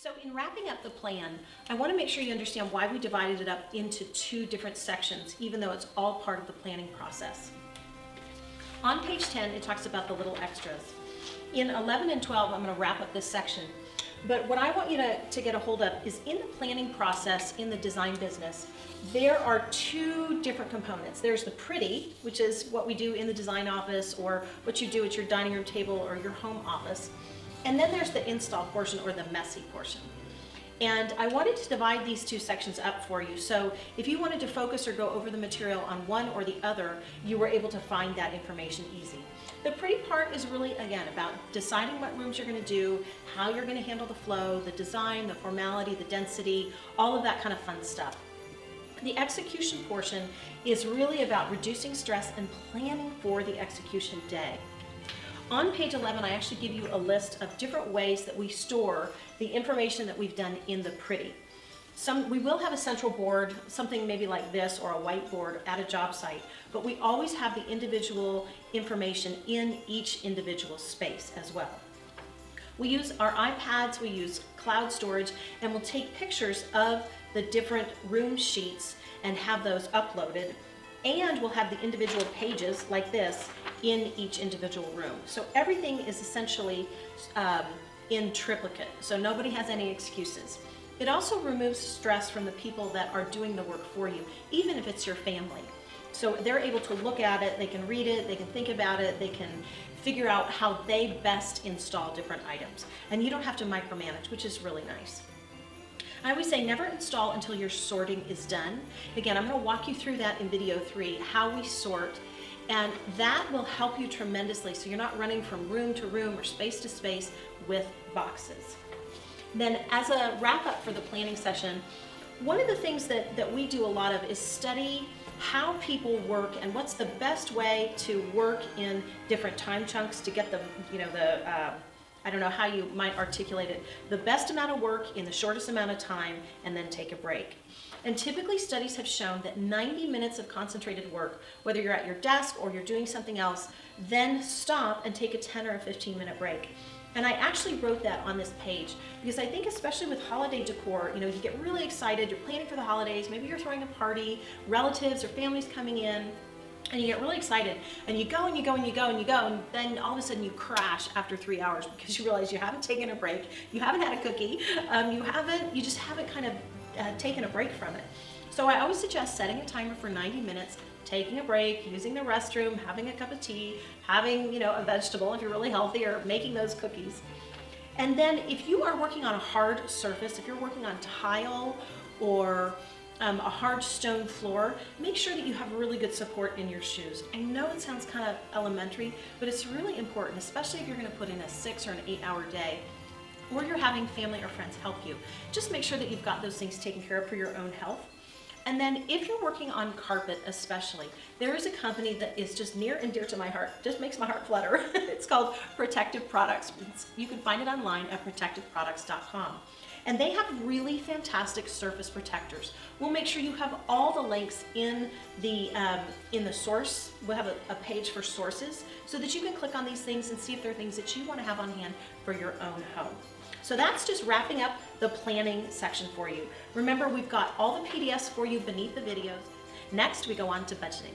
So in wrapping up the plan, I want to make sure you understand why we divided it up into two different sections, even though it's all part of the planning process. On page 10, it talks about the little extras. In 11 and 12, I'm going to wrap up this section. But what I want you to get a hold of is in the planning process, in the design business, there are two different components. There's the pretty, which is what we do in the design office or what you do at your dining room table or your home office. And then there's the install portion or the messy portion. And I wanted to divide these two sections up for you. So if you wanted to focus or go over the material on one or the other, you were able to find that information easy. The pretty part is really, again, about deciding what rooms you're going to do, how you're going to handle the flow, the design, the formality, the density, all of that kind of fun stuff. The execution portion is really about reducing stress and planning for the execution day. On page 11, I actually give you a list of different ways that we store the information that we've done in the pretty. We will have a central board, something maybe like this or a whiteboard at a job site, but we always have the individual information in each individual space as well. We use our iPads, we use cloud storage, and we'll take pictures of the different room sheets and have those uploaded. And we'll have the individual pages like this in each individual room. So everything is essentially in triplicate, so nobody has any excuses. It also removes stress from the people that are doing the work for you, even if it's your family. So they're able to look at it, they can read it, they can think about it, they can figure out how they best install different items. And you don't have to micromanage, which is really nice. I always say never install until your sorting is done. Again, I'm going to walk you through that in video 3, how we sort, and that will help you tremendously so you're not running from room to room or space to space with boxes. Then as a wrap up for the planning session, one of the things that we do a lot of is study how people work and what's the best way to work in different time chunks to get the, I don't know how you might articulate it, the best amount of work in the shortest amount of time and then take a break. And typically studies have shown that 90 minutes of concentrated work, whether you're at your desk or you're doing something else, then stop and take a 10 or a 15-minute break. And I actually wrote that on this page because I think especially with holiday decor, you get really excited, you're planning for the holidays, maybe you're throwing a party, relatives or families coming in, and you get really excited, and you go and you go and you go and you go, and then all of a sudden you crash after 3 hours because you realize you haven't taken a break, you haven't had a cookie, you just haven't kind of taken a break from it. So I always suggest setting a timer for 90 minutes, taking a break, using the restroom, having a cup of tea, having a vegetable if you're really healthy, or making those cookies. And then if you are working on a hard surface, if you're working on tile or a hard stone floor, make sure that you have really good support in your shoes. I know it sounds kind of elementary, but it's really important, especially if you're going to put in a 6 or an 8-hour day, or you're having family or friends help you. Just make sure that you've got those things taken care of for your own health. And then if you're working on carpet especially, there is a company that is just near and dear to my heart, just makes my heart flutter. It's called Protective Products. You can find it online at protectiveproducts.com. And they have really fantastic surface protectors. We'll make sure you have all the links in the source. We'll have a page for sources so that you can click on these things and see if there are things that you want to have on hand for your own home. So that's just wrapping up the planning section for you. Remember, we've got all the PDFs for you beneath the videos. Next, we go on to budgeting.